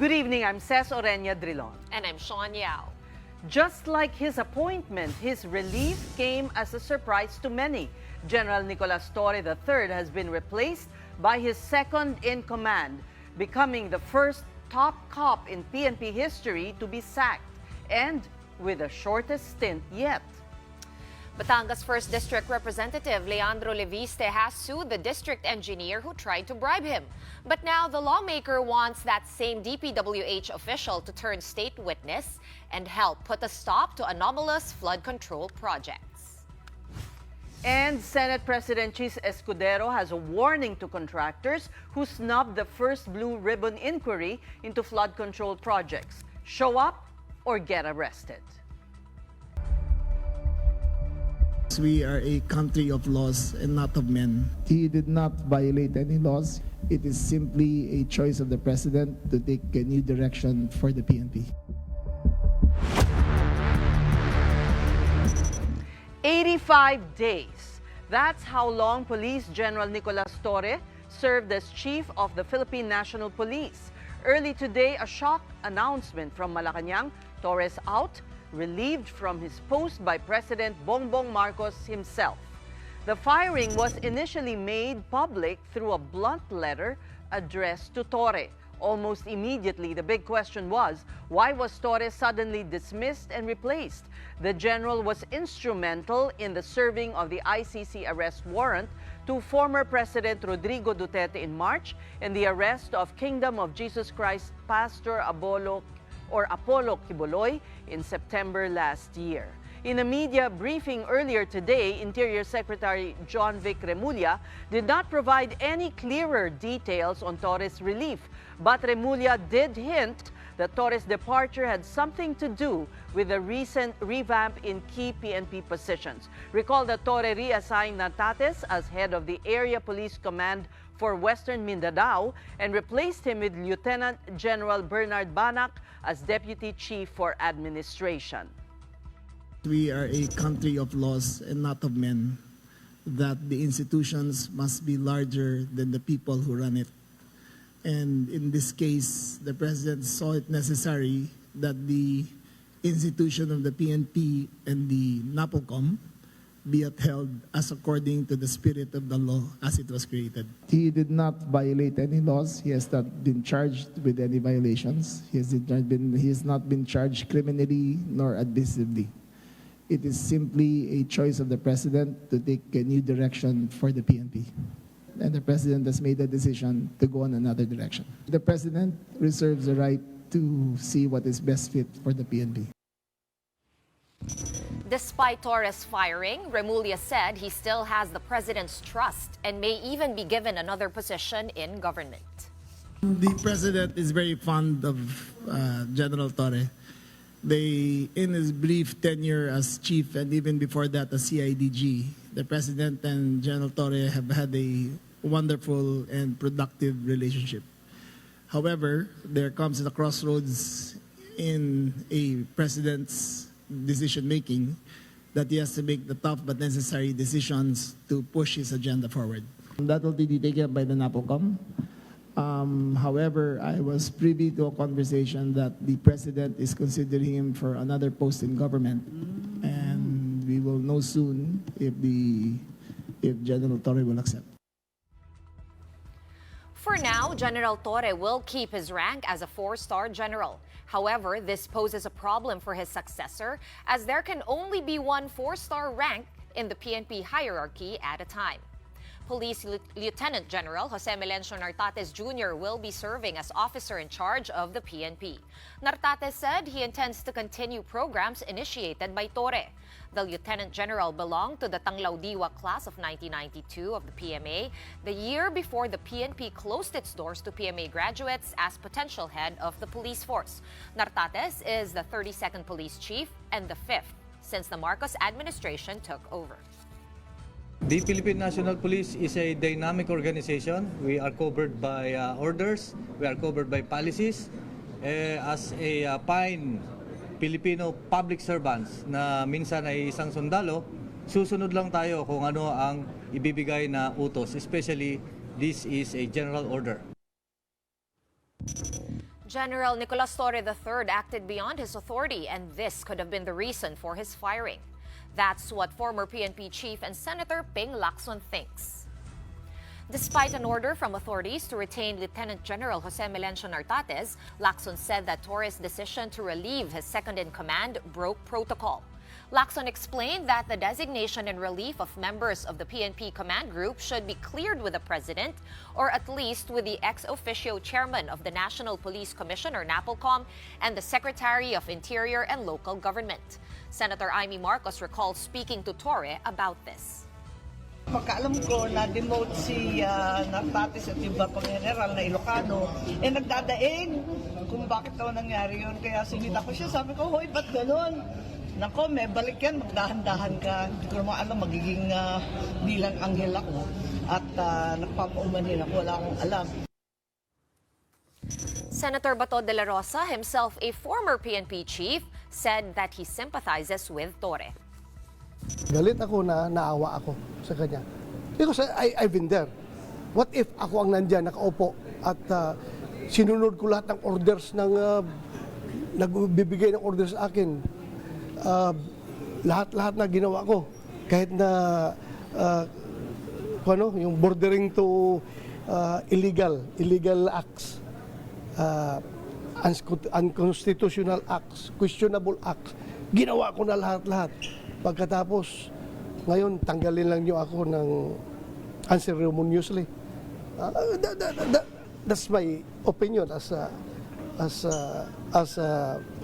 Good evening, I'm Ces Oreña-Drilon. And I'm Shawn Yao. Just like his appointment, his relief came as a surprise to many. General Nicolas Torre III has been replaced by his second-in-command, becoming the first top cop in PNP history to be sacked, and with the shortest stint yet. Batangas 1st District Representative Leandro Leviste has sued the district engineer who tried to bribe him. But now the lawmaker wants that same DPWH official to turn state witness and help put a stop to anomalous flood control projects. And Senate President Chis Escudero has a warning to contractors who snubbed the first blue ribbon inquiry into flood control projects. Show up or get arrested. We are a country of laws and not of men. He did not violate any laws. It is simply a choice of the president to take a new direction for the PNP. 85 days. That's how long Police General Nicolas Torre served as chief of the Philippine National Police. Early today, a shock announcement from Malacanang: Torres out, relieved from his post by President Bongbong Marcos himself. The firing was initially made public through a blunt letter addressed to Torre. Almost immediately, the big question was, why was Torre suddenly dismissed and replaced? The general was instrumental in the serving of the ICC arrest warrant to former President Rodrigo Duterte in March and the arrest of Kingdom of Jesus Christ Pastor Apollo Kibuloy in September last year. In a media briefing earlier today, Interior Secretary John Vic Remulla did not provide any clearer details on Torre's relief, but Remulla did hint that Torre's departure had something to do with the recent revamp in key PNP positions. Recall that Torre reassigned Nartatez as head of the Area Police Command for Western Mindanao and replaced him with Lieutenant General Bernard Banac as Deputy Chief for Administration. We are a country of laws and not of men, that the institutions must be larger than the people who run it. And in this case, the President saw it necessary that the institution of the PNP and the NAPOLCOM be upheld as according to the spirit of the law as it was created. He did not violate any laws. He has not been charged with any violations. He has not been charged criminally nor admissively. It is simply a choice of the president to take a new direction for the PNP. And the president has made a decision to go in another direction. The president reserves the right to see what is best fit for the PNP. Despite Torres' firing, Remulla said he still has the president's trust and may even be given another position in government. The president is very fond of General Torre. In his brief tenure as chief and even before that as CIDG, the president and General Torre have had a wonderful and productive relationship. However, there comes a crossroads in a president's decision-making that he has to make the tough but necessary decisions to push his agenda forward. That will be taken up by the NAPOLCOM. However, I was privy to a conversation that the president is considering him for another post in government, and we will know soon if General Torre will accept. For now, General Torre will keep his rank as a 4-star general. However, this poses a problem for his successor, as there can only be one 4-star rank in the PNP hierarchy at a time. Police Lieutenant General Jose Melencio Nartatez Jr. will be serving as officer in charge of the PNP. Nartatez said he intends to continue programs initiated by Torre. The Lieutenant General belonged to the Tanglaudiwa class of 1992 of the PMA, the year before the PNP closed its doors to PMA graduates as potential head of the police force. Nartatez is the 32nd police chief and the 5th since the Marcos administration took over. The Philippine National Police is a dynamic organization. We are covered by orders, we are covered by policies. As a fine Filipino public servants na minsan ay isang sundalo, susunod lang tayo kung ano ang ibibigay na utos. Especially, this is a general order. General Nicolas Torre III acted beyond his authority, and this could have been the reason for his firing. That's what former PNP chief and Senator Ping Lacson thinks. Despite an order from authorities to retain Lieutenant General Jose Melencio Nartatez, Lacson said that Torre's decision to relieve his second-in-command broke protocol. Lacson explained that the designation and relief of members of the PNP command group should be cleared with the president, or at least with the ex officio chairman of the National Police Commission or NAPOLCOM and the Secretary of Interior and Local Government. Senator Amy Marcos recalls speaking to Torre about this. Pagkaalam ko na demote si Nartatez at yung iba pang general na Ilocano, nagdadaig kung bakit daw nangyari yun. Kaya sinita ko siya, sabi ko, hoy, ba't ganun? Nako, may balik yan, magdahan-dahan ka. Hindi ko naman alam, magiging bilang anghel ako. At nagpapaumanhin ako, wala akong alam. Senator Bato de la Rosa, himself a former PNP chief, said that he sympathizes with Torre. Galit ako na naawa ako sa kanya. Because I've been there. What if ako ang nandyan, nakaupo, at sinunod ko lahat ng orders ng nagbibigay ng orders sa akin. Lahat na ginawa ko. Kahit na yung bordering to illegal acts, unconstitutional acts, questionable acts, ginawa ko na lahat. Pagkatapos, ngayon, tanggalin lang niyo ako ng unceremoniously. That's my opinion as a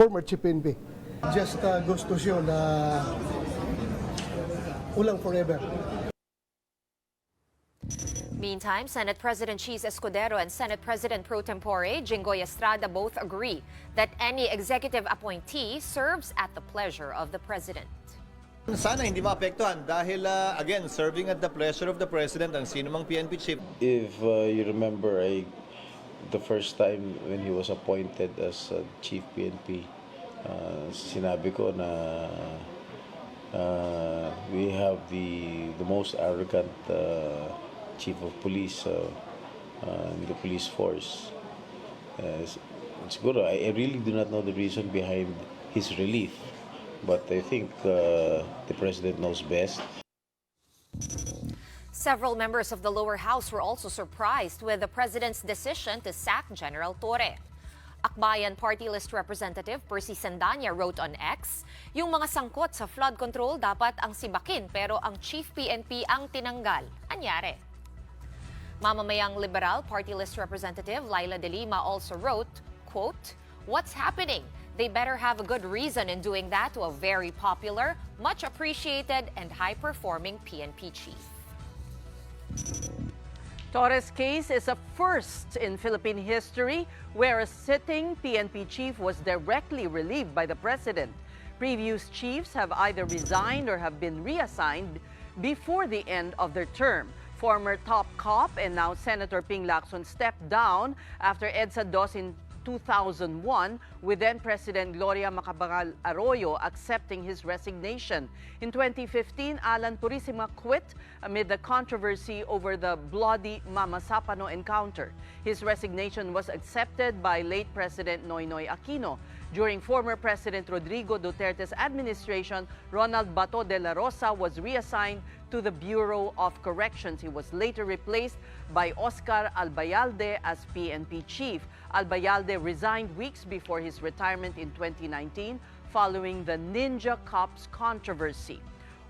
former chief PNP. Just goes to show na ulang forever. Meantime, Senate President Cheese Escudero and Senate President Pro Tempore Jinggoy Estrada both agree that any executive appointee serves at the pleasure of the president. Sana hindi maapektuhan dahil again, serving at the pleasure of the president ang sino mang PNP chief. If you remember, the first time when he was appointed as chief PNP, sinabi ko na we have the most arrogant chief of police in the police force. Siguro, I really do not know the reason behind his relief, but I think the president knows best. Several members of the lower house were also surprised with the president's decision to sack General Torre. Akbayan Party List Representative Percy Sandanya wrote on X, yung mga sangkot sa flood control dapat ang sibakin pero ang Chief PNP ang tinanggal. Anyari? Mamamayang Liberal Party List Representative Laila de Lima also wrote, quote, "What's happening? They better have a good reason in doing that to a very popular, much appreciated, and high-performing PNP chief." Torre's case is a first in Philippine history where a sitting PNP chief was directly relieved by the president. Previous chiefs have either resigned or have been reassigned before the end of their term. Former top cop and now Senator Ping Lacson stepped down after EDSA DOS in 2001, with then-President Gloria Macapagal Arroyo accepting his resignation. In 2015, Alan Purisima quit amid the controversy over the bloody Mama Sapano encounter. His resignation was accepted by late President Noynoy Aquino. During former President Rodrigo Duterte's administration, Ronald Bato de la Rosa was reassigned to the Bureau of Corrections. He was later replaced by Oscar Albayalde as PNP chief. Albayalde resigned weeks before his retirement in 2019 following the Ninja Cops controversy.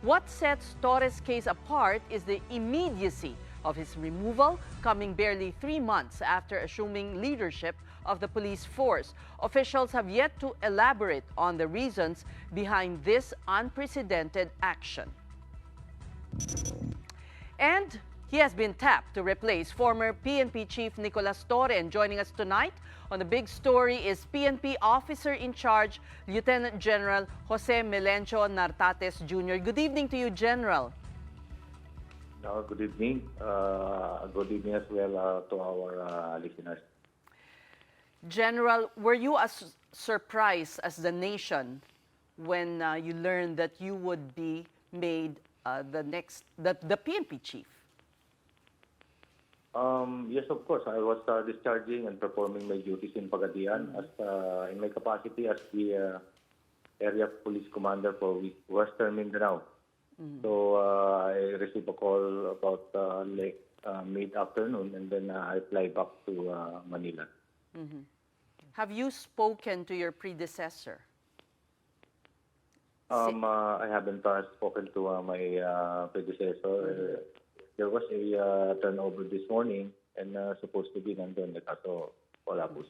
What sets Torre's case apart is the immediacy of his removal, coming barely 3 months after assuming leadership of the police force. Officials have yet to elaborate on the reasons behind this unprecedented action. And he has been tapped to replace former PNP Chief Nicolas Torre. And joining us tonight on the Big Story is PNP Officer in Charge, Lieutenant General Jose Melencio Nartatez Jr. Good evening to you, General. Good evening. Good evening as well to our listeners. General, were you as surprised as the nation when you learned that you would be made the PNP chief? Yes, of course. I was discharging and performing my duties in Pagadian as in my capacity as the area police commander for Western Mindanao. So I received a call about late mid-afternoon, and then I fly back to Manila. Have you spoken to your predecessor? I haven't spoken to my predecessor. There was a turnover this morning, and supposed to be nandun. Kaso wala po.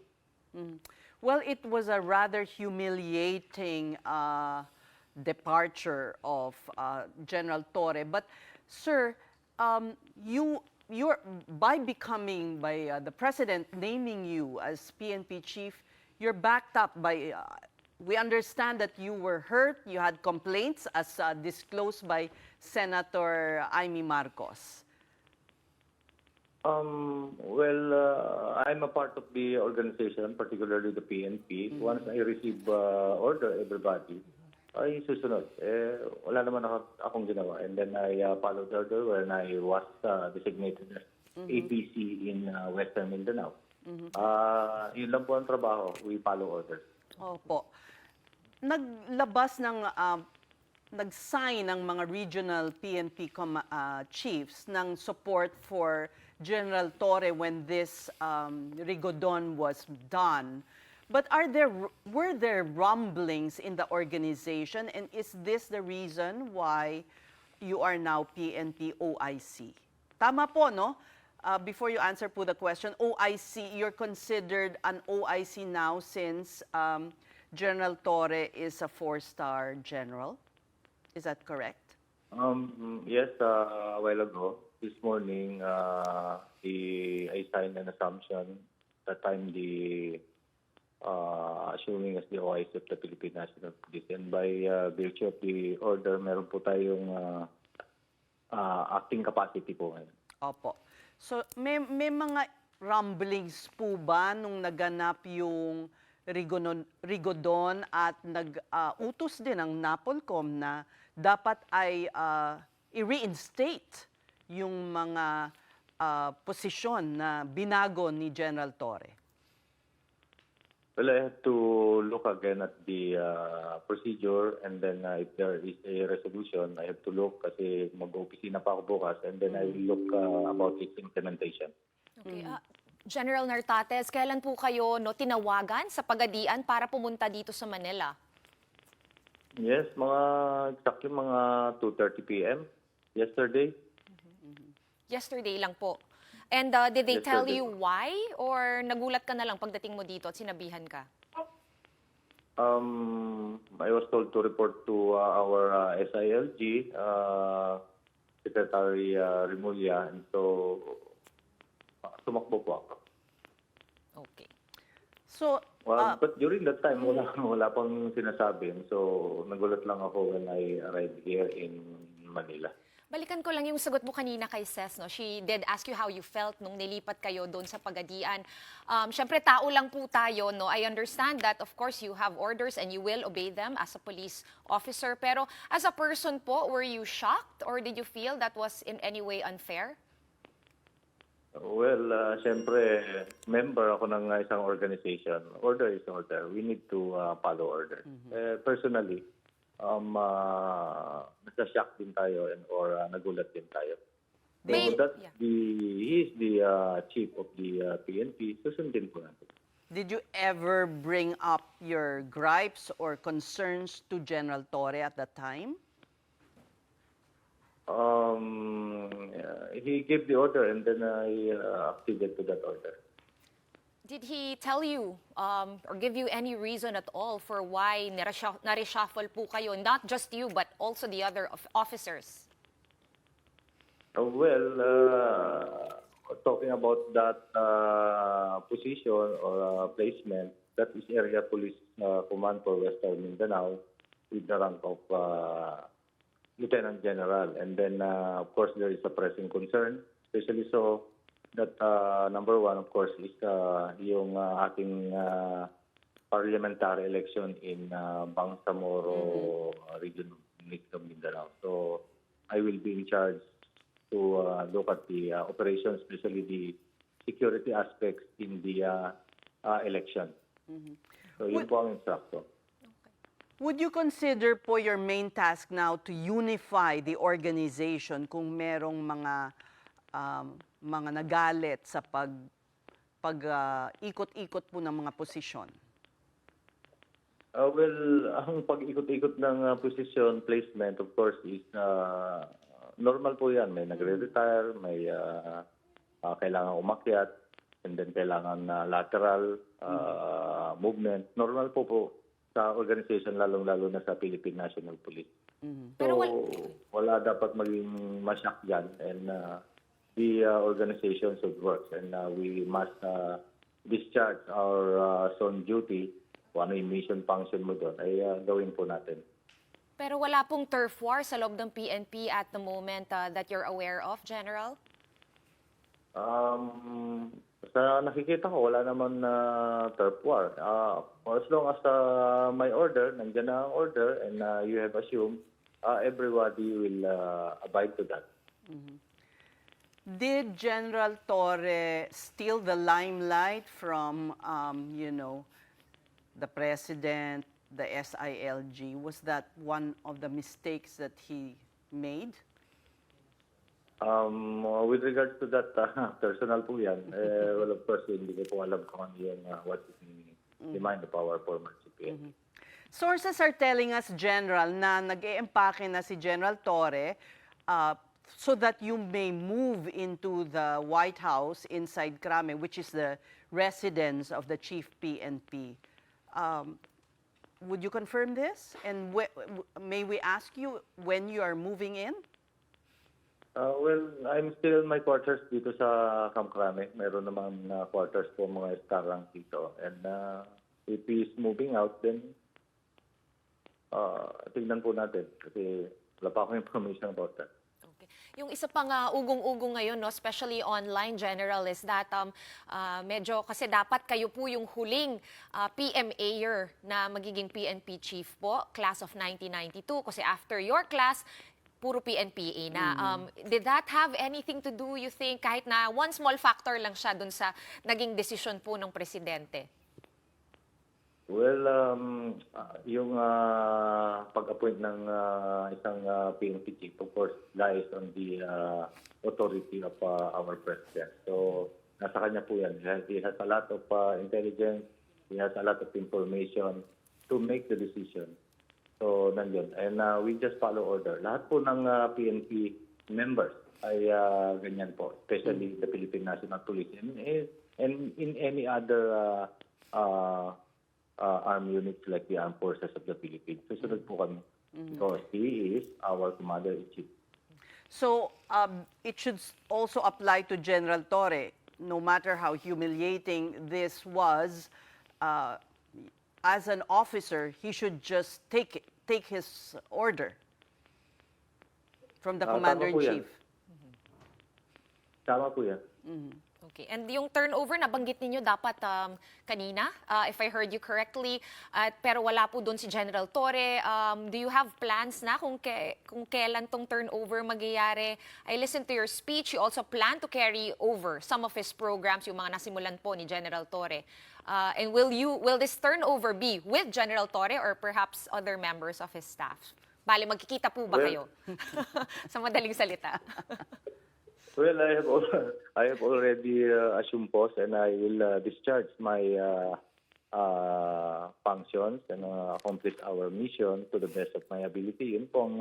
Well, it was a rather humiliating departure of General Torre. But, sir, you're by the president naming you as PNP chief, you're backed up by. We understand that you were hurt. You had complaints, as disclosed by Senator Amy Marcos. I'm a part of the organization, particularly the PNP. Once I receive order, everybody, ay susunod. Wala naman akong ginawa. And then I followed the order when I was designated as APC in Western Mindanao. Yun lang po ang trabaho. We follow orders. Opo. Nag-sign ng mga regional PNP chiefs ng support for General Torre when this rigodon was done. But were there rumblings in the organization, and is this the reason why you are now PNP OIC? Tama po, no? Before you answer po the question, OIC, you're considered an OIC now since General Torre is a 4-star general. Is that correct? Yes, a while ago, this morning, I signed an assumption that I'm the assuming as the OIC of the Philippine National Police. And by virtue of the order, meron po tayong acting capacity po ngayon. Opo. So, may mga rumblings po ba nung naganap yung rigodon at nag-utos din ng NAPOLCOM na dapat ay i-reinstate yung mga posisyon na binago ni General Torre? Well, I have to look again at the procedure, and then if there is a resolution, I have to look kasi mag-opisina pa ako bukas, and then I will look about its implementation. Okay. General Nartatez, kailan po kayo tinawagan sa Pagadian para pumunta dito sa Manila? Yes, exactly mga 2:30 p.m. yesterday. Yesterday lang po. And did they tell you why? Or nagulat ka na lang pagdating mo dito at sinabihan ka? I was told to report to our SILG, Secretary Remulla, and so tumakbo po ako. Okay. So, but during that time, wala pang sinasabi. So, nagulat lang ako when I arrived here in Manila. Balikan ko lang yung sagot mo kanina kay Ces, no? She did ask you how you felt nung nilipat kayo doon sa Pagadian. Siyempre, tao lang po tayo, no? I understand that, of course, you have orders and you will obey them as a police officer. Pero as a person po, were you shocked or did you feel that was in any way unfair? Well, siyempre, member ako ng isang organization. Order is order. We need to follow order. Personally, nasa-shock din tayo or nagulat din tayo. He is the chief of the PNP, susundin po natin. did you ever bring up your gripes or concerns to General Torre at that time? He gave the order, and then I acceded to that order. Did he tell you or give you any reason at all for why na-reshuffle po kayo? Not just you, but also the other officers. Talking about that position or placement, that is Area Police Command for Western Mindanao with the rank of Lieutenant General. And then, of course, there is a pressing concern, especially so that number one, of course, is yung ating parliamentary election in Bangsamoro region of Mindanao. So I will be in charge to look at the operations, especially the security aspects in the election. So yun po ang instruction. Would you consider po your main task now to unify the organization kung merong mga nagalit sa ikot-ikot po ng mga posisyon? Well, ang pag-ikot-ikot ng position placement, of course, is normal po yan. May nagre-retire, may kailangan umakyat, and then kailangan lateral movement. Normal po sa organization, lalong-lalo na sa Philippine National Police. So, wala dapat maging masyak dyan. And the organization should work. And we must discharge our zone duty. Kung ano yung mission function mo doon, ay gawin po natin. Pero wala pong turf war sa loob ng PNP at the moment that you're aware of, General? Sa nakikita ko, wala naman turf war. As long as may order, nandiyan na ang order, and you have assumed, everybody will abide to that. Did General Torre steal the limelight from, the President, the SILG? Was that one of the mistakes that he made? With regards to that, personal po yan. Well, of course, hindi ko po alam kung ano yung what is in the mind of our former CPN. Sources are telling us, General, na nag-e-empake na si General Torre so that you may move into the White House inside Krame, which is the residence of the Chief PNP. Would you confirm this? And may we ask you when you are moving in? Well, I'm still in my quarters dito sa Camp Crame. Meron naman quarters po mga estarang dito. And if he is moving out, then tignan po natin. Kasi wala pa akong information about that. Okay. Yung isa pang ugong-ugong ngayon, no, especially online, General, is that medyo kasi dapat kayo po yung huling PMA-er na magiging PNP chief po, class of 1992. Kasi after your class, puro PNPA na. Did that have anything to do, you think, kahit na one small factor lang siya dun sa naging desisyon po ng presidente? Well, yung pag-appoint ng isang PNP chief, of course, lies on the authority of our president. So, nasa kanya po yan. He has a lot of intelligence, he has a lot of information to make the decision. So, nandiyon. And we just follow order. Lahat po ng PNP members ay ganyan po, especially the Philippine National Police and in any other armed units like the Armed Forces of the Philippines. Susunod po kami because he is our Commander-in-Chief. So, it should also apply to General Torre, no matter how humiliating this was. As an officer, he should just take his order from the Commander-in-Chief. Tama po yan. Okay. And yung turnover, nabanggit ninyo dapat kanina, if I heard you correctly, pero wala po doon si General Torre. Do you have plans na kung kailan tong turnover magyayari? I listened to your speech. You also plan to carry over some of his programs, yung mga nasimulan po ni General Torre. And will this turnover be with General Torre or perhaps other members of his staff? Bale, magkikita po ba kayo? Sa madaling salita. Well, I have already assumed post and I will discharge my functions and accomplish our mission to the best of my ability. Yun pong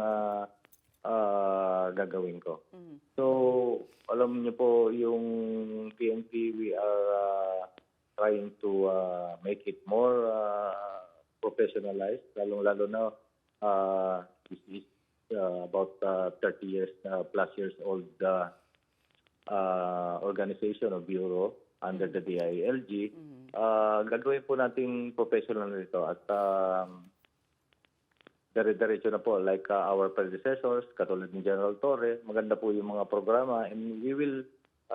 gagawin ko. So, alam niyo po, yung PNP, we are trying to make it more professionalized, lalong-lalo na this is about 30 years plus years old organization or bureau under the DILG. Gagawin po nating professional nito at dire-diretso na po like our predecessors, katulad ni General Torre. Maganda po yung mga programa and we will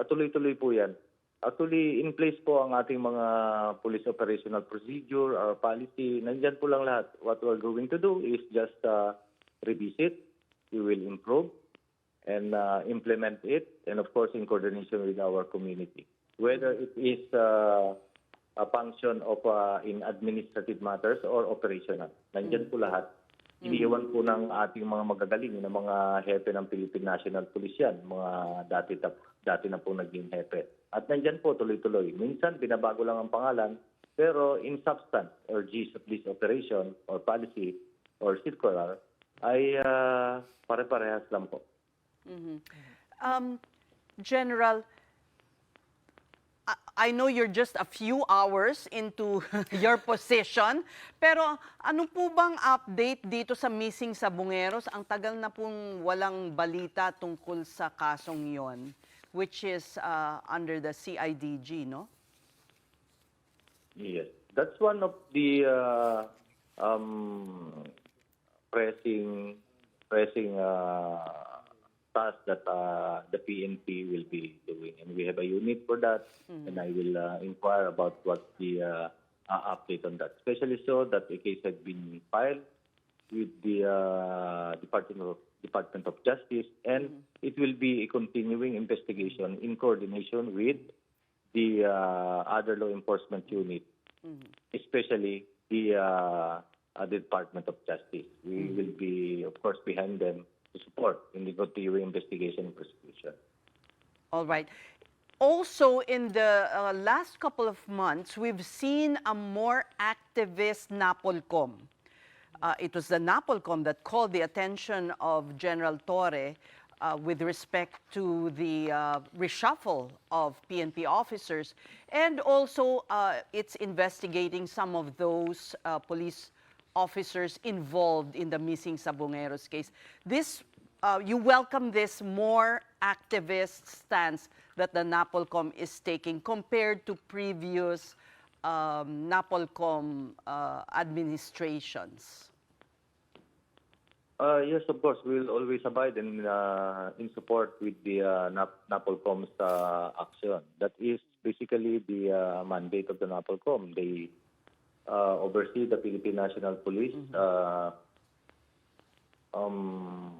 tuloy-tuloy po yan. Actually, in place po ang ating mga police operational procedure, our policy. Nandiyan po lang lahat. What we're going to do is just revisit. We will improve. and implement it, and of course in coordination with our community. Whether it is a function of in administrative matters or operational. Nandyan po lahat. Iniiwan po ng ating mga magagaling, ng mga hepe ng Philippine National Police yan, mga dati na po naging hepe. At nandyan po tuloy-tuloy. Minsan, binabago lang ang pangalan, pero in substance or gist of this operation or policy or circular ay pare-parehas lang po. General, I know you're just a few hours into your position, pero ano po bang update dito sa missing sabungeros? Ang tagal na pong walang balita tungkol sa kasong yon, which is under the CIDG, no? Yes. That's one of the pressing task that the PNP will be doing, and we have a unit for that. And I will inquire about what's the update on that. Especially so that a case has been filed with the Department of Justice, and it will be a continuing investigation in coordination with the other law enforcement unit, especially the Department of Justice. We will be, of course, behind them to support in the continuing investigation and prosecution. All right. Also, in the last couple of months, we've seen a more activist NAPOLCOM. It was the NAPOLCOM that called the attention of General Torre with respect to the reshuffle of PNP officers, and also it's investigating some of those police officers involved in the missing Sabongeros case. This, you welcome this more activist stance that the NAPOLCOM is taking compared to previous NAPOLCOM administrations? Yes, of course. We will always abide in support with the NAPOLCOM's action. That is basically the mandate of the NAPOLCOM. They oversee the Philippine National Police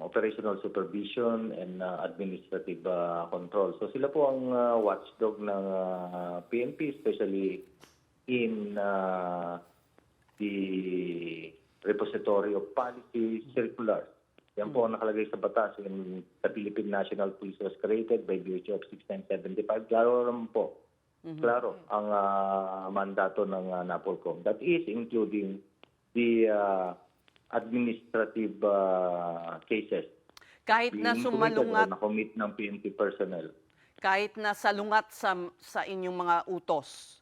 operational supervision and administrative control. So sila po ang watchdog ng PNP, especially in the repository of policy circulars. Yan po ang nakalagay sa batas. The Philippine National Police was created by virtue of 6975. Klaro naman po. Klaro ang mandato ng NAPOLCOM. That is including the administrative cases. Kahit na sumalungat, na-commit ng PNP personnel. kahit na salungat sa inyong mga utos?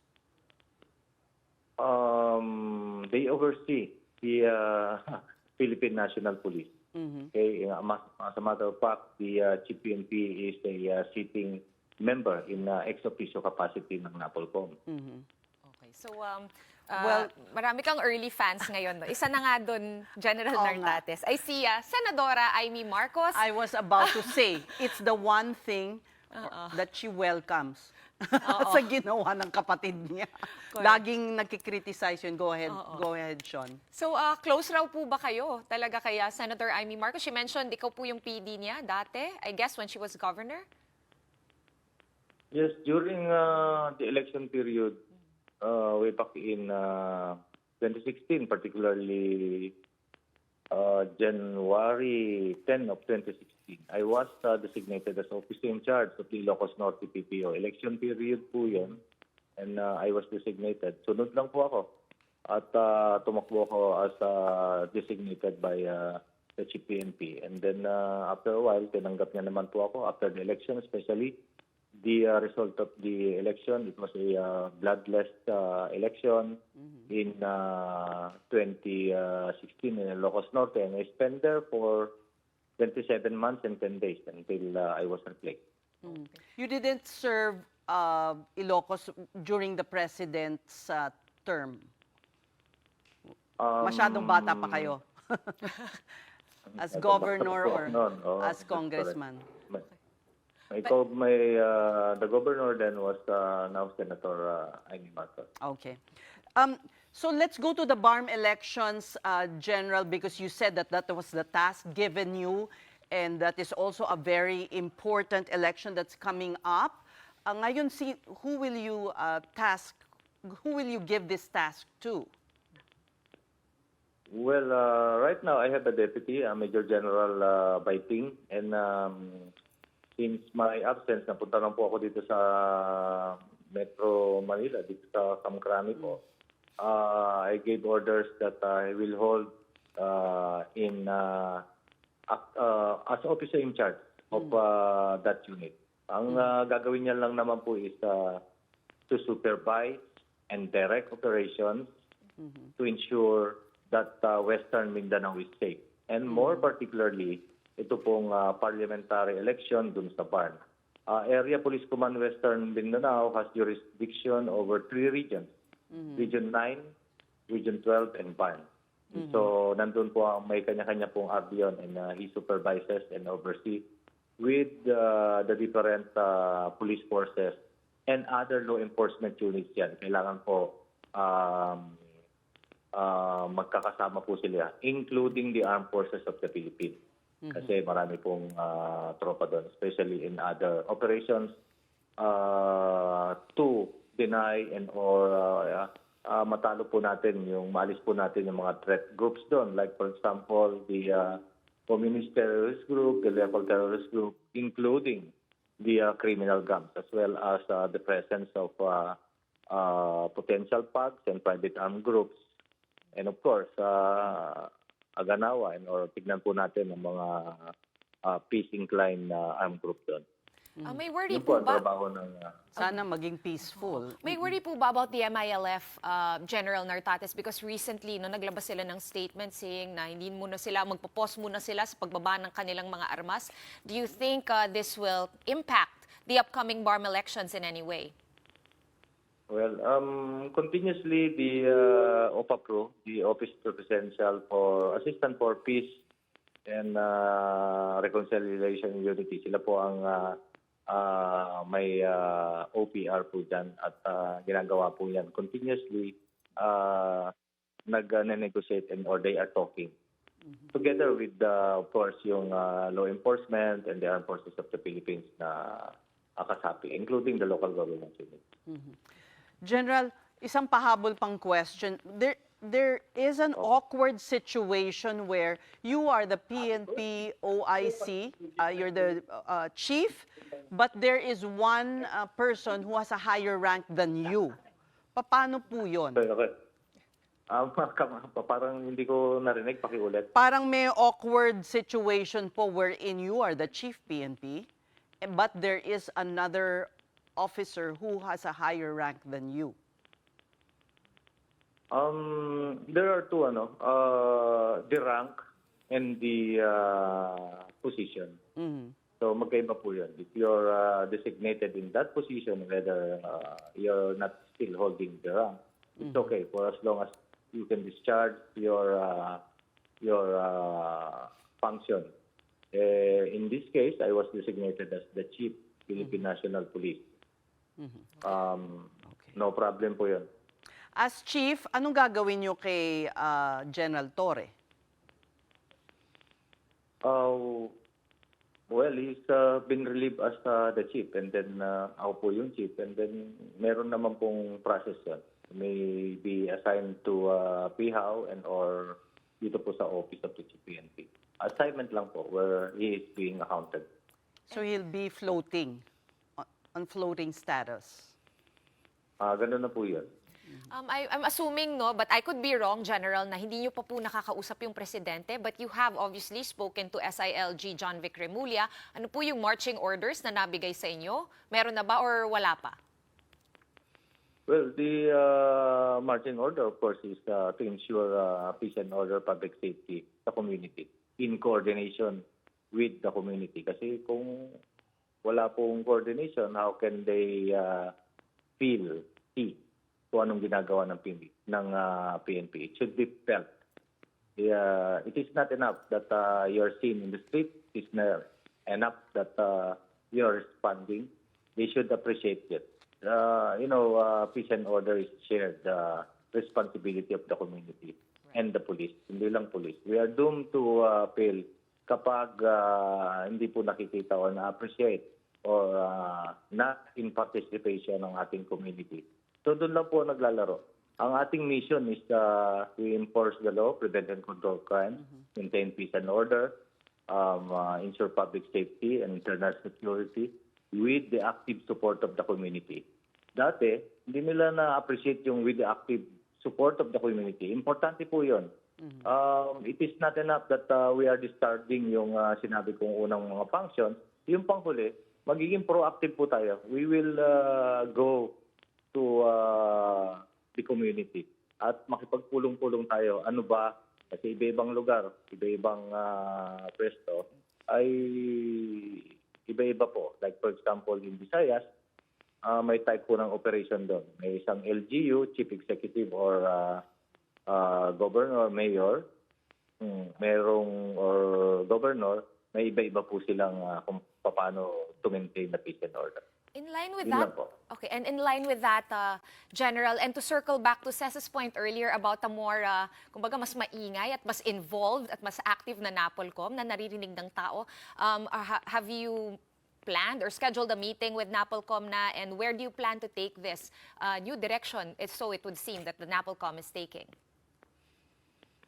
They oversee the Philippine National Police. Okay, as a matter of fact, the Chief PNP is a sitting member in ex officio capacity ng NAPOLCOM. Okay. So, well, marami kang early fans ngayon. No? Isa na nga doon, General Nartatez. I see Senadora Amy Marcos. I was about to say, it's the one thing that she welcomes sa ginawa ng kapatid niya. Laging nagkikriticize yun. Go ahead, Shawn. So, close raw po ba kayo talaga kaya Senator Amy Marcos? She mentioned ikaw po yung PD niya dati, I guess, when she was governor? Yes, during the election period, way back in 2016, particularly January 10 of 2016, I was designated as officer in charge of the Ilocos Norte PPO. Election period po yun, and I was designated. Sunod lang po ako. At tumakbo ako as designated by the Chief PNP. And then after a while, tinanggap niya naman po ako after the election, especially the result of the election. It was a bloodless election in 2016 in Ilocos Norte, and I spent there for 27 months and 10 days until I was replaced. You didn't serve Ilocos during the president's term. Masyadong bata pa kayo. As governor or as congressman. The governor then was now Senator Amy Marcos. Okay. So let's go to the BARM elections, General, because you said that that was the task given you. and that is also a very important election that's coming up. Ngayon, who will you give this task to? Well, right now I have a deputy, Major General Baiting, and since my absence, napunta lang po ako dito sa Metro Manila, dito sa Kamkrami po. I gave orders that I will hold as officer in charge of that unit. Ang gagawin niya lang naman po is to supervise and direct operations to ensure that Western Mindanao is safe. And more particularly, ito pong parliamentary election dun sa BARN. Area Police Command Western Mindanao has jurisdiction over 3 regions. Region 9, Region 12, and BARN. So, nandun po may kanya-kanya pong avion, and he supervises and oversees with the different police forces and other law enforcement units yan. Kailangan po magkakasama po sila, including the armed forces of the Philippines. Kasi marami pong tropa doon, especially in other operations to deny and or matalo po natin, maalis po natin yung mga threat groups doon. Like for example, the Communist Terrorist Group, the Local Terrorist Group, including the criminal gangs, as well as the presence of potential PAGs and private armed groups. And of course, aganawa or tignan po natin ang mga peace-inclined armed group doon. May worry Yun po ang ba? trabaho ng Sana maging peaceful. May worry po ba about the MILF General Nartatez? Because recently, naglabas sila ng statement saying na hindi muna sila, magpo-pause muna sila sa pagbaba ng kanilang mga armas. Do you think this will impact the upcoming BARM elections in any way? Well, continuously the OPAPRO, the Office Presidential for Assistant for Peace and Reconciliation and Unity, sila po ang may OPR po dyan at ginagawa po yan continuously, nag-negotiate and or they are talking together with of course yung law enforcement and the armed forces of the Philippines na kasapi, including the local government unit. General, isang pahabol pang question. There is an awkward situation where you are the PNP OIC, you're the chief, but there is one person who has a higher rank than you. Paano po yun? Okay. Parang hindi ko narinig, pakiulit. Parang may awkward situation po wherein you are the chief PNP, but there is another officer who has a higher rank than you. There are two, the rank and the position. So magkaiba po yun. If you're designated in that position, whether you're not still holding the rank, it's okay for as long as you can discharge your function. In this case, I was designated as the Chief Philippine National Police. No problem po yun. As chief, anong gagawin nyo kay General Torre? Well, he's been relieved as the chief, and then ako po yung chief, and then meron naman pong process yun. May be assigned to PIHAW and or dito po sa office of the Chief PNP. Assignment lang po where he is being accounted. So he'll be floating, on floating status. Ganun na po yun. I'm assuming, no, but I could be wrong, General, na hindi nyo pa po nakakausap yung presidente, but you have obviously spoken to SILG John Vic Remulla. Ano po yung marching orders na nabigay sa inyo? Meron na ba or wala pa? Well, the marching order, of course, is to ensure peace and order, public safety sa community in coordination with the community. Kasi kung wala pong coordination, how can they see kung anong ginagawa ng PNP. It should be felt. It is not enough that you're seen in the street. It's not enough that you're responding. They should appreciate it. Peace and order is shared responsibility of the community and the police. Hindi lang police. We are doomed to fail kapag hindi po nakikita o na-appreciate or not in participation ng ating community. So doon lang po naglalaro. Ang ating mission is to enforce the law, prevent and control crime, maintain peace and order, ensure public safety and internal security with the active support of the community. Dati, hindi nila na-appreciate yung with the active support of the community. Importante po yun. It is not enough that we are discharging yung sinabi kong unang mga function. Yung panghuli, magiging proactive po tayo. We will go to the community at makipagpulong-pulong tayo. Ano ba? Kasi iba-ibang lugar, iba-ibang pwesto ay iba-iba po. Like for example, in Visayas, may type po ng operation doon. May isang LGU, Chief Executive or Governor, Mayor, merong or Governor, may iba-iba po silang kung paano to maintain the peace and order. In line with Yun that, lang po. okay, and in line with that, General, and to circle back to Ces's point earlier about a more, kumbaga, mas maingay at mas involved at mas active na NAPOLCOM na naririnig ng tao, have you planned or scheduled a meeting with NAPOLCOM na, and where do you plan to take this new direction, so it would seem that the NAPOLCOM is taking?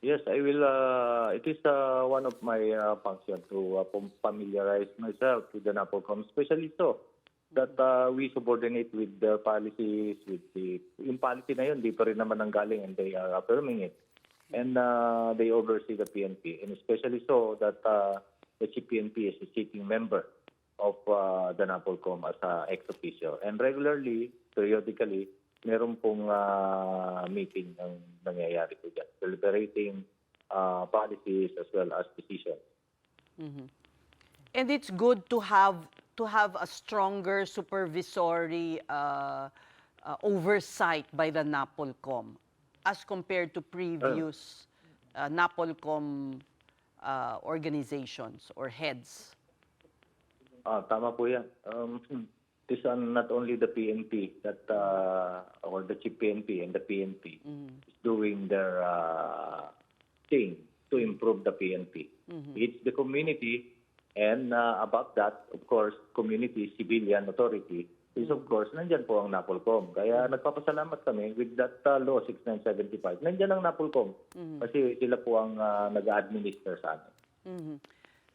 Yes, I will. It is one of my functions to familiarize myself with the NAPOLCOM, especially so that we subordinate with the policies, with yung policy na yun, dito rin naman ang galing and they are affirming it. And they oversee the PNP, and especially so that the Chief PNP is a sitting member of the NAPOLCOM as ex officio. And regularly, periodically, meron pong meeting ng nangyayari po dyan, deliberating policies as well as decisions. And it's good to have a stronger supervisory oversight by the NAPOLCOM as compared to previous NAPOLCOM organizations or heads. Tama po yan. It is not only the PNP that, or the Chief PNP and the PNP is doing their thing to improve the PNP. It's the community, and above that, of course, community, civilian authority is of course, nandyan po ang NAPOLCOM. Kaya nagpapasalamat kami with that law 6975. Nandyan ang NAPOLCOM kasi sila po ang nag-administer sa amin.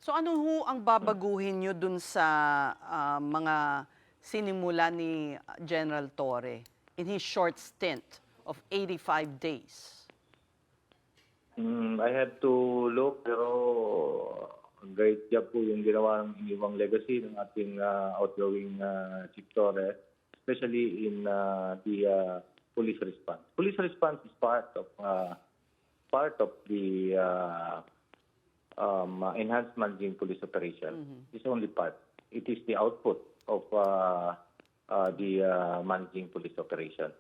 So ano ho ang babaguhin nyo dun sa mga sinimula ni General Torre in his short stint of 85 days? I have to look, pero great job po yung ginawa ng iniwang legacy ng ating outgoing Chief Torre, especially in the police response. Police response is part of the enhanced managing police operation. It's only part. It is the output of the managing police operation.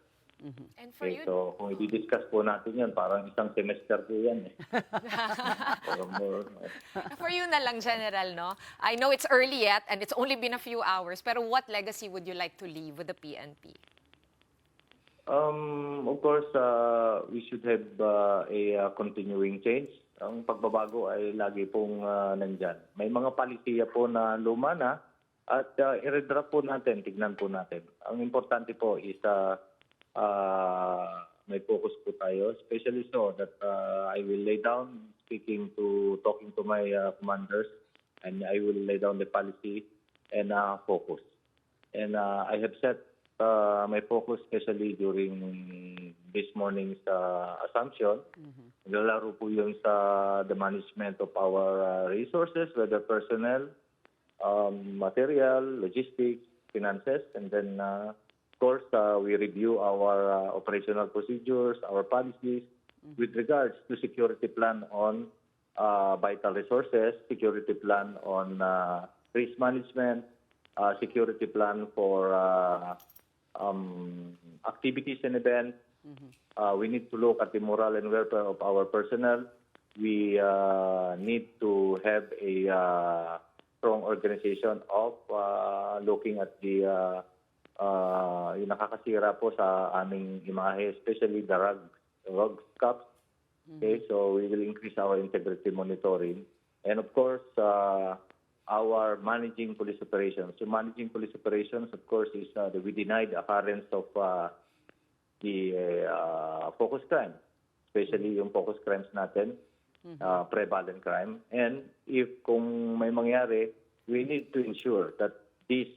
And for you, So kung i-discuss po natin yan, parang isang semester po yan. for you na lang, General, no? I know it's early yet and it's only been a few hours, pero what legacy would you like to leave with the PNP? Of course, we should have a continuing change. Ang pagbabago ay lagi pong nandyan. May mga palisiya po na luma na at i-redraft po natin, tignan po natin. Ang importante po is may focus po tayo, especially so that I will lay down talking to my commanders, and I will lay down the policy and focus. And I have set my focus especially during this morning's assumption. Naglalaro po yun sa the management of our resources, whether personnel, material, logistics, finances, and then of course, we review our operational procedures, our policies with regards to security plan on vital resources, security plan on risk management, security plan for activities and events. We need to look at the morale and welfare of our personnel. We need to have a strong organization of looking at the yung nakakasira po sa aming imahe, especially the rug cups. Okay, so we will increase our integrity monitoring And of course, our managing police operations. So managing police operations, of course, is that we deny the occurrence of the focus crime, especially yung focus crimes natin, prevalent crime. And if kung may mangyari, we need to ensure that these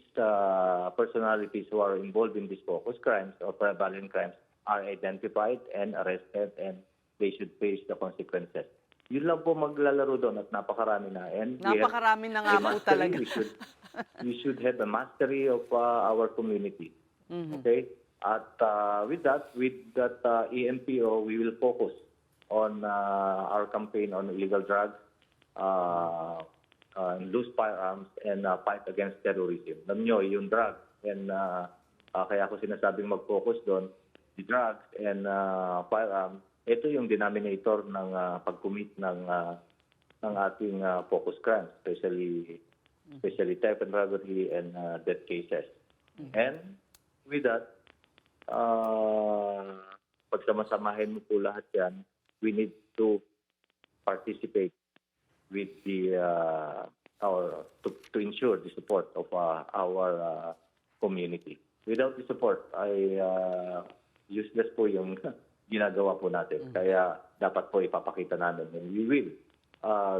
personalities who are involved in these focus crimes or prevalent crimes are identified and arrested, and they should face the consequences. Yun lang po maglalaro doon at napakarami na. And Napakarami na nga po talaga. We should have a mastery of our community. Okay? At with that EMPO, we will focus on our campaign on illegal drugs, loose firearms, and fight against terrorism. Alam nyo, yung drugs, and kaya ako sinasabing mag-focus doon, the drugs and firearms, ito yung denominator ng pag-commit ng ating focus crimes, especially theft and robbery and death cases. And with that, pagsamasamahin mo po lahat yan, we need to participate with the to ensure the support of our community. Without the support, useless po yung ginagawa po natin. Kaya dapat po ipapakita namin, and we will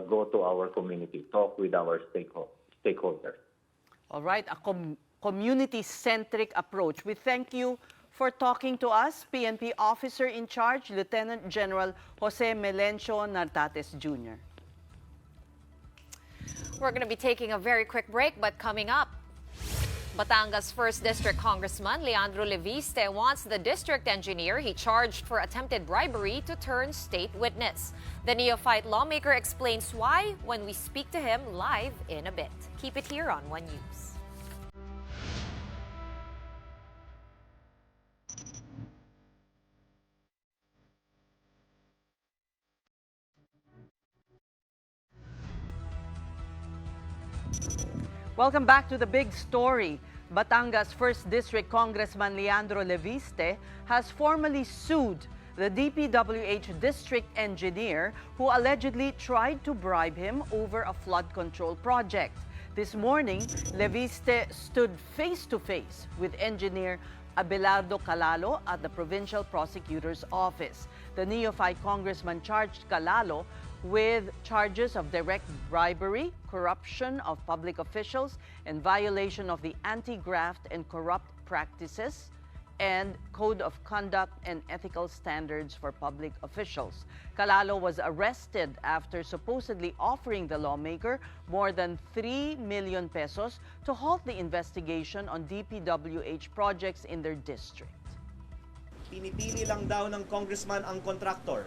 go to our community, talk with our stakeholders. All right, a community-centric approach. We thank you for talking to us, PNP Officer in Charge, Lieutenant General Jose Melencio Nartatez Jr. We're going to be taking a very quick break, but coming up, Batangas 1st District Congressman Leandro Leviste wants the district engineer he charged for attempted bribery to turn state witness. The neophyte lawmaker explains why when we speak to him live in a bit. Keep it here on One News. Welcome back to the big story. Batangas 1st District Congressman Leandro Leviste has formally sued the DPWH district engineer who allegedly tried to bribe him over a flood control project. This morning, Leviste stood face-to-face with engineer Abelardo Calalo at the Provincial Prosecutor's Office. The neophyte congressman charged Calalo with charges of direct bribery, corruption of public officials, and violation of the Anti-Graft and Corrupt Practices and Code of Conduct and Ethical Standards for Public Officials. Calalo was arrested after supposedly offering the lawmaker more than 3 million pesos to halt the investigation on DPWH projects in their district. Pinipili lang daw ng congressman ang contractor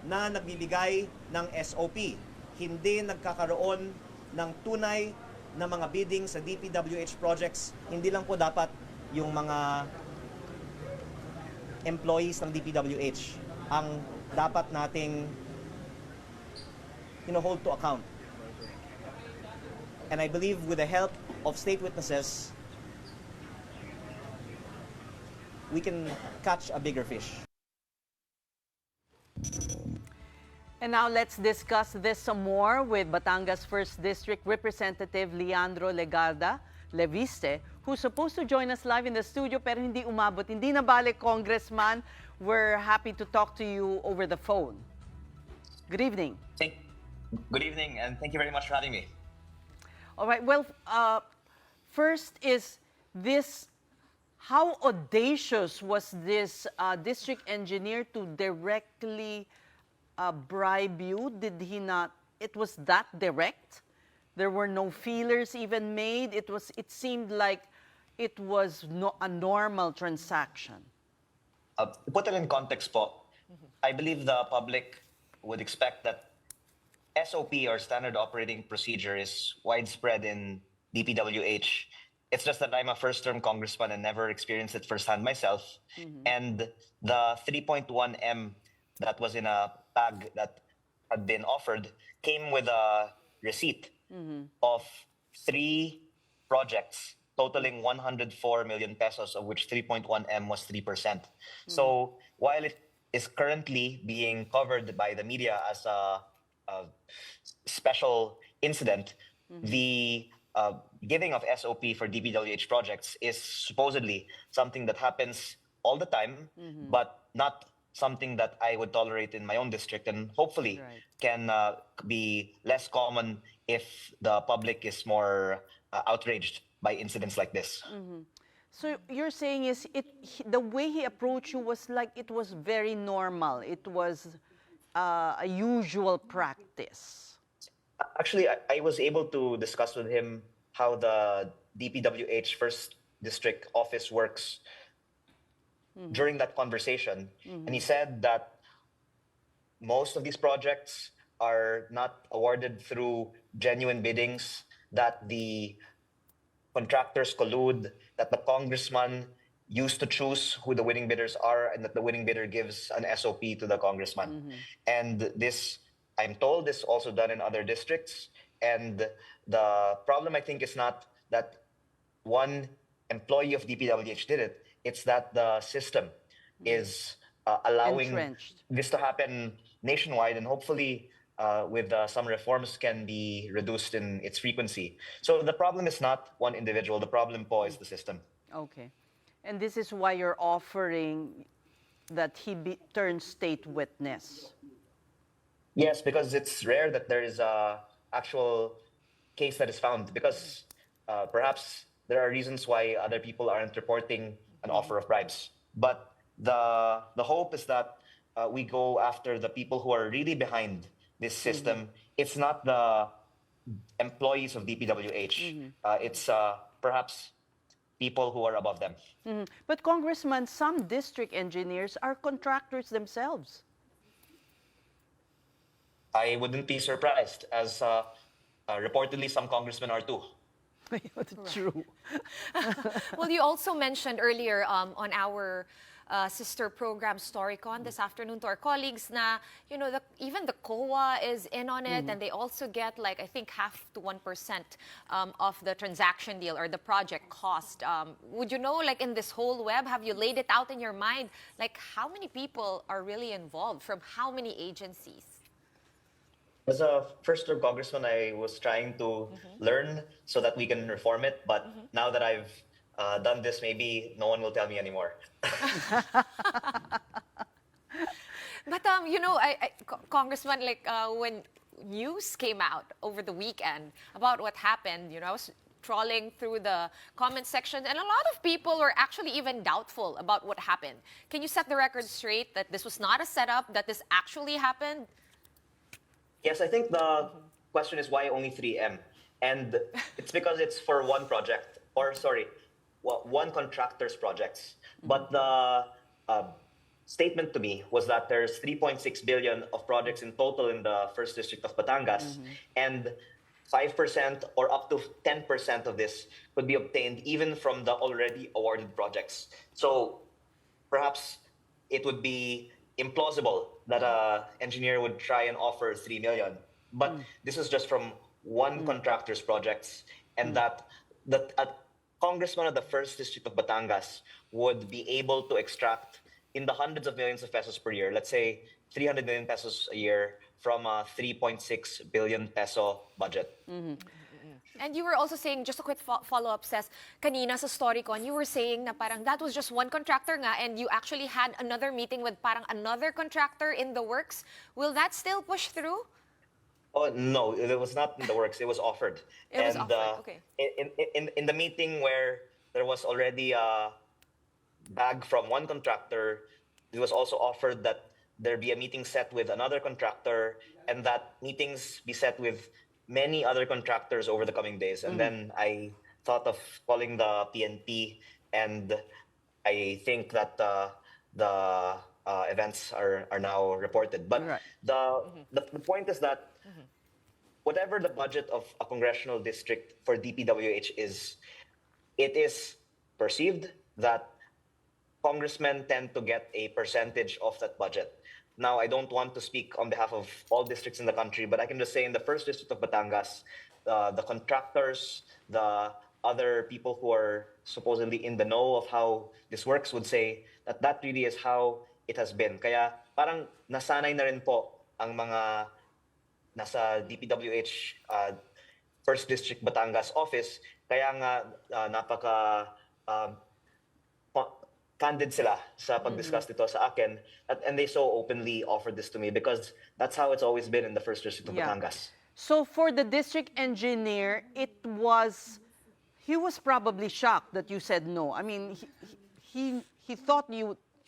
na nagbibigay ng SOP. Hindi nagkakaroon ng tunay na mga bidding sa DPWH projects. Hindi lang po dapat yung mga employees ng DPWH ang dapat nating hold to account. And I believe with the help of state witnesses, we can catch a bigger fish. And now let's discuss this some more with Batangas 1st District Representative Leandro Legarda Leviste, who's supposed to join us live in the studio pero hindi umabot. Hindi nabalik, Congressman. We're happy to talk to you over the phone. Good evening. Good evening, and thank you very much for having me. All right. Well, first is this, how audacious was this district engineer to directly bribe you? Did he not? It was that direct? There were no feelers even made. It seemed like it was a normal transaction. To put it in context po, I believe the public would expect that SOP or standard operating procedure is widespread in DPWH. It's just that I'm a first-term congressman and never experienced it firsthand myself. And the 3.1M that was in a tag that had been offered came with a receipt of 3 projects totaling 104 million pesos, of which 3.1M was 3%. So while it is currently being covered by the media as a special incident, the giving of SOP for DPWH projects is supposedly something that happens all the time, but not something that I would tolerate in my own district, and hopefully can be less common if the public is more outraged by incidents like this. So you're saying is the way he approached you was like it was very normal. It was a usual practice. Actually, I was able to discuss with him how the DPWH First District Office works during that conversation. And he said that most of these projects are not awarded through genuine biddings, that the contractors collude, that the congressman used to choose who the winning bidders are, and that the winning bidder gives an SOP to the congressman. And this, I'm told, is also done in other districts. And the problem, I think, is not that one employee of DPWH did it. It's that the system is allowing Entrenched. this to happen nationwide, and hopefully with some reforms can be reduced in its frequency. So the problem is not one individual. The problem po is the system. Okay. And this is why you're offering that he turn state witness. Yes, because it's rare that there is a actual case that is found, because perhaps there are reasons why other people aren't reporting an offer of bribes. But the hope is that we go after the people who are really behind this system. It's not the employees of DPWH. It's perhaps people who are above them. But Congressman, some district engineers are contractors themselves. I wouldn't be surprised, as reportedly some congressmen are too. True. Well, you also mentioned earlier on our sister program Storycon this afternoon to our colleagues na, you know, even the COA is in on it, and they also get like, I think, 0.5 to 1% of the transaction deal or the project cost. Would you know, like in this whole web, have you laid it out in your mind, like how many people are really involved from how many agencies? As a first-term congressman, I was trying to learn so that we can reform it. But now that I've done this, maybe no one will tell me anymore. But you know, Congressman, like when news came out over the weekend about what happened, you know, I was trawling through the comment section, and a lot of people were actually even doubtful about what happened. Can you set the record straight that this was not a setup, that this actually happened? Yes, I think the question is why only 3M? And it's because it's for one project, or sorry, one contractor's projects. But the statement to me was that there's 3.6 billion of projects in total in the first district of Batangas, and 5% or up to 10% of this could be obtained even from the already awarded projects. So perhaps it would be implausible that an engineer would try and offer 3 million. But this is just from one contractor's projects, and that a congressman of the first district of Batangas would be able to extract in the hundreds of millions of pesos per year, let's say 300 million pesos a year from a 3.6 billion peso budget. And you were also saying, just a quick follow-up, Ces, kanina sa Storycon, you were saying na parang that was just one contractor nga, and you actually had another meeting with parang another contractor in the works. Will that still push through? Oh, no, it was not in the works. It was offered. It was offered, okay. In the meeting where there was already a bag from one contractor, it was also offered that there be a meeting set with another contractor, and that meetings be set with many other contractors over the coming days. And then I thought of calling the PNP, and I think that the events are now reported. But the point is that whatever the budget of a congressional district for DPWH is, it is perceived that congressmen tend to get a percentage of that budget. Now, I don't want to speak on behalf of all districts in the country, but I can just say in the first district of Batangas, the contractors, the other people who are supposedly in the know of how this works would say that that really is how it has been. Kaya parang nasanay na rin po ang mga nasa DPWH First District Batangas office. Kaya nga napaka candid sila sa pag-discuss nito sa akin, and they so openly offered this to me because that's how it's always been in the First District of Batangas. So for the district engineer, he was probably shocked that you said no. I mean, he thought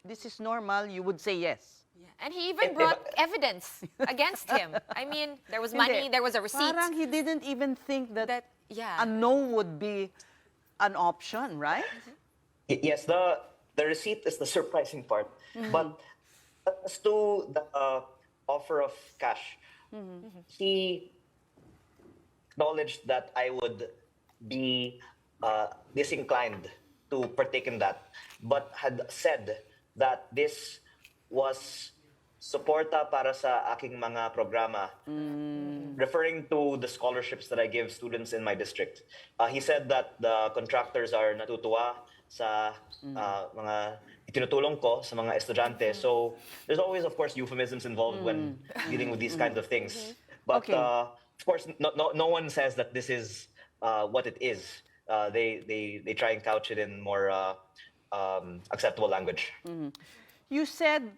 this is normal, you would say yes. Yeah. And he even brought evidence against him. I mean, there was money, there was a receipt. Parang he didn't even think that yeah. a no would be an option, right? Yes, the receipt is the surprising part. But as to the offer of cash, he acknowledged that I would be disinclined to partake in that, but had said that this was suporta para sa aking mga programa, referring to the scholarships that I give students in my district. He said that the contractors are natutuwa sa mga itinutulong ko sa mga estudyante. So there's always, of course, euphemisms involved when dealing with these kinds of things. But of course, no one says that this is what it is. They try and couch it in more acceptable language. You said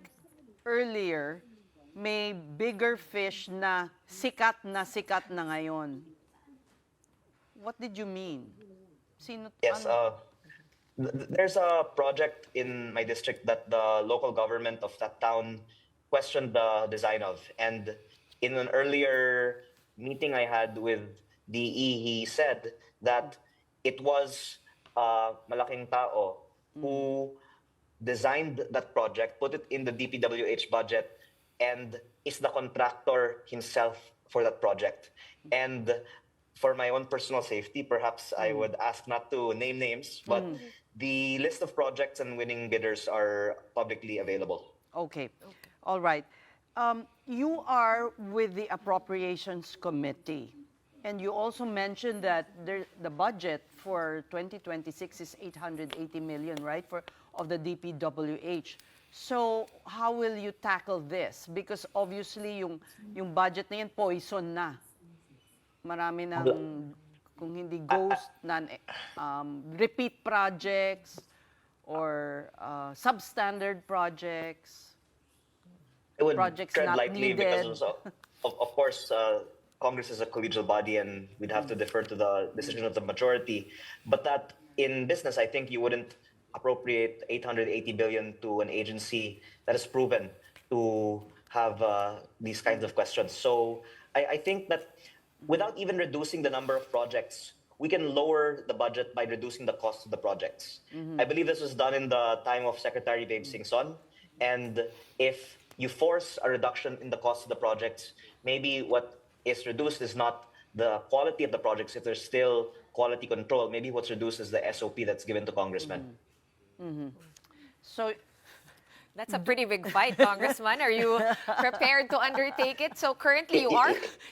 earlier, may bigger fish na sikat na ngayon. What did you mean? Yes, there's a project in my district that the local government of that town questioned the design of. And in an earlier meeting I had with DE, he said that it was malaking tao who designed that project, put it in the DPWH budget, and is the contractor himself for that project. And for my own personal safety, perhaps I would ask not to name names, but the list of projects and winning bidders are publicly available. Okay. All right. You are with the Appropriations Committee, and you also mentioned that the budget for 2026 is 880 million, right, of the DPWH. So how will you tackle this? Because obviously yung budget na yan poison na. Marami ng, kung hindi ghost, repeat projects or substandard projects. It would projects tread not lightly needed. because of course, Congress is a collegial body and we'd have to defer to the decision of the majority. But that in business, I think you wouldn't appropriate 880 billion to an agency that is proven to have these kinds of questions. So I think that without even reducing the number of projects, we can lower the budget by reducing the cost of the projects. I believe this was done in the time of Secretary Babe Singson. And if you force a reduction in the cost of the projects, maybe what is reduced is not the quality of the projects. If there's still quality control, maybe what's reduced is the SOP that's given to congressmen. So that's a pretty big fight, Congressman. Are you prepared to undertake it? So currently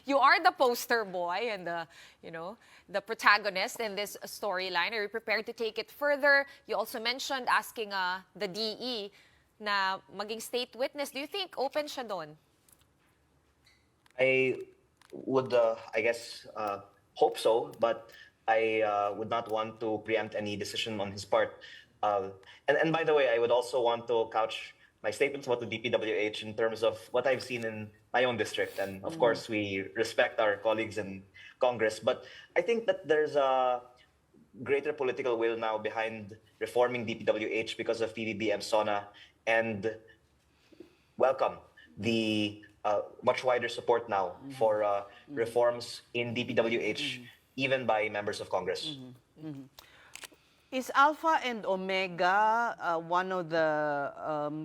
you are the poster boy and the protagonist in this storyline. Are you prepared to take it further? You also mentioned asking the DE na maging state witness. Do you think open siya doon? I would, I guess, hope so, but I would not want to preempt any decision on his part. And by the way, I would also want to couch my statements about the DPWH in terms of what I've seen in my own district. And of course, we respect our colleagues in Congress. But I think that there's a greater political will now behind reforming DPWH because of PBB EMSONA, and welcome the much wider support now for reforms in DPWH, even by members of Congress. Is Alpha and Omega one of the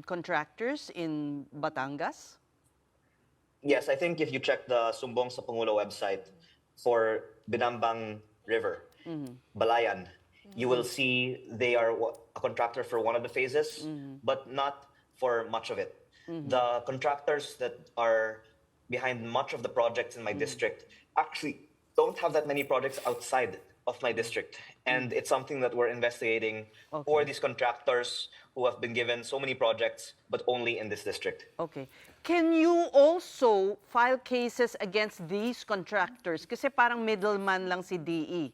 contractors in Batangas? Yes, I think if you check the Sumbong sa Pangulo website for Binambang River, Balayan, you will see they are a contractor for one of the phases, but not for much of it. The contractors that are behind much of the projects in my district actually don't have that many projects outside of my district, and it's something that we're investigating for these contractors who have been given so many projects, but only in this district. Okay. Can you also file cases against these contractors? Kasi parang middleman lang si DE,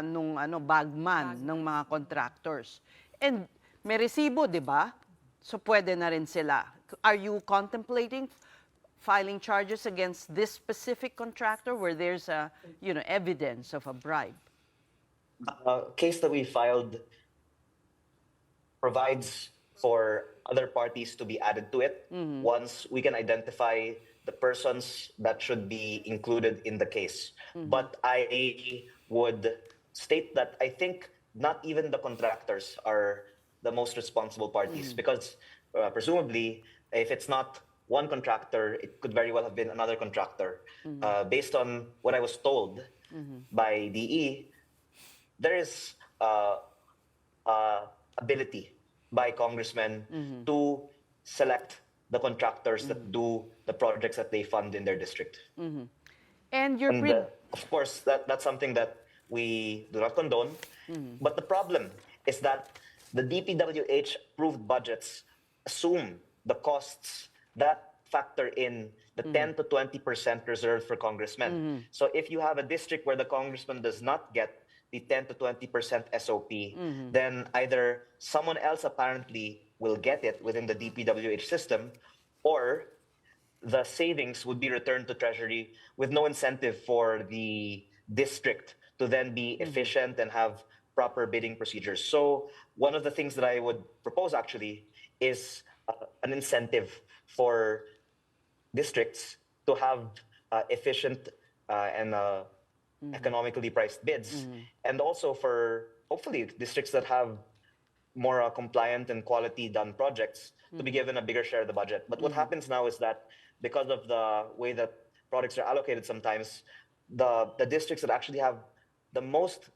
nung bagman ng mga contractors. And may resibo, di ba? So pwede na rin sila. Are you contemplating filing charges against this specific contractor where there's evidence of a bribe? Case that we filed provides for other parties to be added to it once we can identify the persons that should be included in the case. But I would state that I think not even the contractors are the most responsible parties, because presumably, if it's not one contractor, it could very well have been another contractor. Based on what I was told by DE, there is ability by congressmen to select the contractors that do the projects that they fund in their district. And you're of course, that's something that we do not condone. But the problem is that the DPWH approved budgets assume the costs that factor in the 10 to 20% reserved for congressmen. So if you have a district where the congressman does not get the 10 to 20% SOP, then either someone else apparently will get it within the DPWH system, or the savings would be returned to Treasury with no incentive for the district to then be efficient and have proper bidding procedures. So one of the things that I would propose actually is an incentive for districts to have efficient and economically priced bids, and also for hopefully districts that have more compliant and quality done projects to be given a bigger share of the budget. But what happens now is that because of the way that projects are allocated sometimes, the districts that actually have the most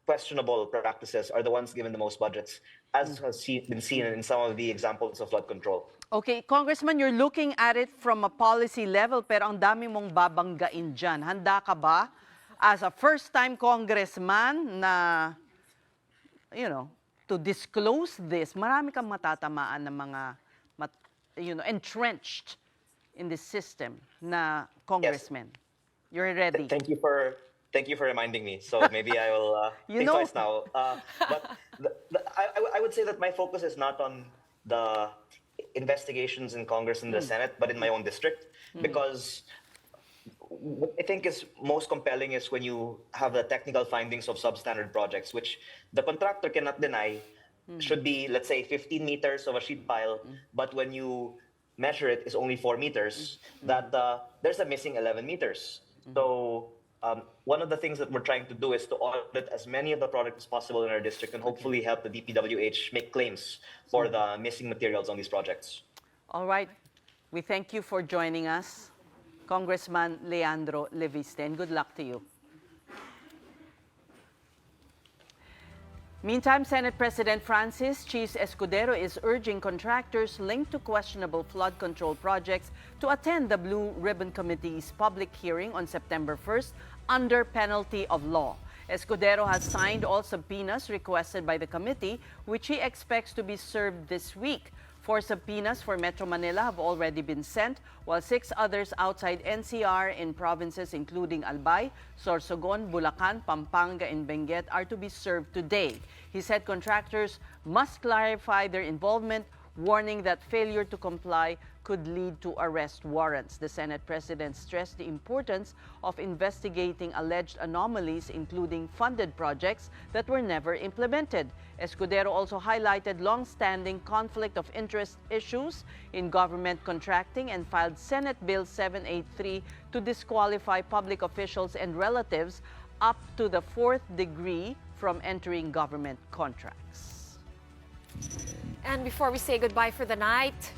questionable practices are the ones given the most budgets, as has been seen in some of the examples of flood control. Okay, Congressman, you're looking at it from a policy level, pero ang dami mong babanggain dyan. Handa ka ba as a first-time congressman na, to disclose this? Marami kang matatamaan ng mga, entrenched in this system na congressmen. Yes. You're ready. Thank you for reminding me. So maybe I will think twice now. But I would say that my focus is not on the investigations in Congress and the Senate, but in my own district, because what I think is most compelling is when you have the technical findings of substandard projects, which the contractor cannot deny should be, let's say, 15 meters of a sheet pile, but when you measure it is only 4 meters, that there's a missing 11 meters. So one of the things that we're trying to do is to audit as many of the products as possible in our district and hopefully help the DPWH make claims for the missing materials on these projects. All right. We thank you for joining us, Congressman Leandro Leviste, and good luck to you. Meantime, Senate President Francis Chis Escudero is urging contractors linked to questionable flood control projects to attend the Blue Ribbon Committee's public hearing on September 1st under penalty of law. Escudero has signed all subpoenas requested by the committee, which he expects to be served this week. 4 subpoenas for Metro Manila have already been sent, while 6 others outside NCR in provinces including Albay, Sorsogon, Bulacan, Pampanga, and Benguet are to be served today. He said contractors must clarify their involvement, warning that failure to comply could lead to arrest warrants. The Senate President stressed the importance of investigating alleged anomalies, including funded projects that were never implemented. Escudero also highlighted long-standing conflict of interest issues in government contracting and filed Senate Bill 783 to disqualify public officials and relatives up to the 4th degree from entering government contracts. And before we say goodbye for the night,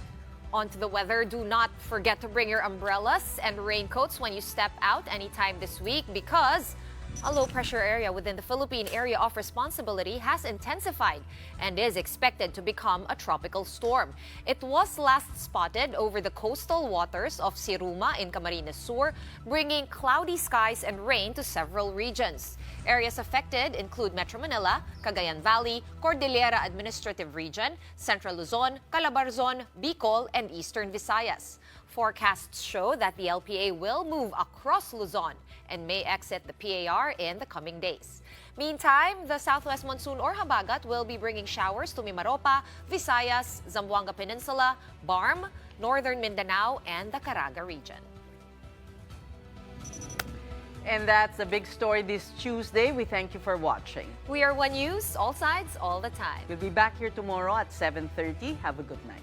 on to the weather. Do not forget to bring your umbrellas and raincoats when you step out anytime this week, because A low-pressure area within the Philippine Area of Responsibility has intensified and is expected to become a tropical storm. It was last spotted over the coastal waters of Siruma in Camarines Sur, bringing cloudy skies and rain to several regions. Areas affected include Metro Manila, Cagayan Valley, Cordillera Administrative Region, Central Luzon, Calabarzon, Bicol, and Eastern Visayas. Forecasts show that the LPA will move across Luzon and may exit the PAR in the coming days. Meantime, the southwest monsoon or habagat will be bringing showers to Mimaropa, Visayas, Zamboanga Peninsula, Barm, northern Mindanao, and the Caraga region. And that's a big story this Tuesday. We thank you for watching. We are One News, all sides, all the time. We'll be back here tomorrow at 7:30. Have a good night.